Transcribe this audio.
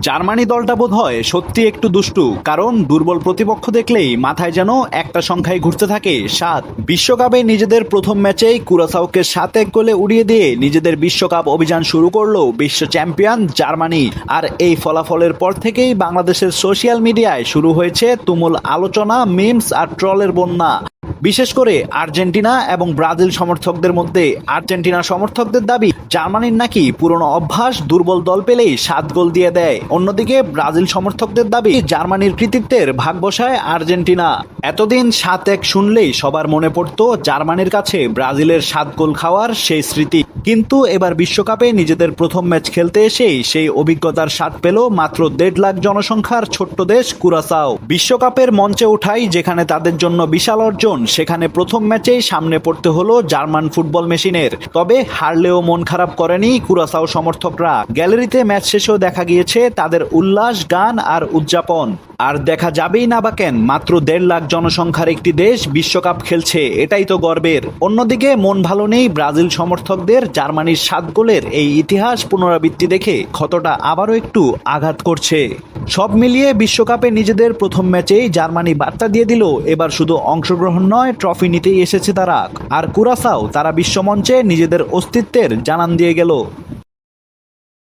Germany দলটা বোধহয় সত্যি একটু দুষ্টু, কারণ দুর্বল প্রতিপক্ষ দেখলেই মাথায় যেন একটা সংখ্যায় ঘুরতে থাকে 7। বিশ্বকাপে নিজেদের প্রথম ম্যাচেই কুরাসাওকে 7-1 গোলে উড়িয়ে দিয়ে নিজেদের বিশ্বকাপ অভিযান শুরু করলো বিশ্ব চ্যাম্পিয়ন জার্মানি। আর এই ফলাফলের পর থেকেই বাংলাদেশের সোশ্যাল মিডিয়ায় শুরু হয়েছে তুমুল আলোচনা, মিমস আর ট্রলের বন্যা। বিশেষ করে আর্জেন্টিনা এবং ব্রাজিল সমর্থকদের মধ্যে। আর্জেন্টিনা সমর্থকদের দাবি জার্মানির নাকি পুরনো অভ্যাস দুর্বল দল পেলেই 7 গোল দিয়ে দেয়। অন্যদিকে ব্রাজিল সমর্থকদের দাবি জার্মানির কৃতিত্বের ভাগ বসায় আর্জেন্টিনা। এতদিন 7-1 শুনলেই সবার মনে পড়তো জার্মানির কাছে ব্রাজিলের 7 গোল খাওয়ার সেই স্মৃতি। কিন্তু এবার বিশ্বকাপে নিজেদের প্রথম ম্যাচ খেলতে এসেই সেই অভিজ্ঞতার স্বাদ পেল মাত্র 1.5 লাখ জনসংখ্যার ছোট্ট দেশ কুরাসাও। বিশ্বকাপের মঞ্চে ওঠাই যেখানে তাদের জন্য বিশাল অর্জন, সেখানে প্রথম ম্যাচেই সামনে পড়তে হলো জার্মান ফুটবল মেশিনের। তবে হারলেও মন খারাপ করেনি কুরাসাও সমর্থকরা। গ্যালারিতে ম্যাচ শেষেও দেখা গিয়েছে তাদের উল্লাস, গান আর উদযাপন। আর দেখা যাবেই না বা কেন, মাত্র 1.5 লাখ জনসংখ্যার একটি দেশ বিশ্বকাপ খেলছে, এটাই তো গর্বের। অন্যদিকে মন ভালো নেই ব্রাজিল সমর্থকদের। জার্মানির 7 গোলের এই ইতিহাস পুনরাবৃত্তি দেখে ক্ষতটা আবারও একটু আঘাত করছে। সব মিলিয়ে বিশ্বকাপে নিজেদের প্রথম ম্যাচেই জার্মানি বার্তা দিয়ে দিল এবার শুধু অংশগ্রহণ নয়, ট্রফি নিতেই এসেছে তারা। আর কুরাসাও তারা বিশ্বমঞ্চে নিজেদের অস্তিত্বের জানান দিয়ে গেল।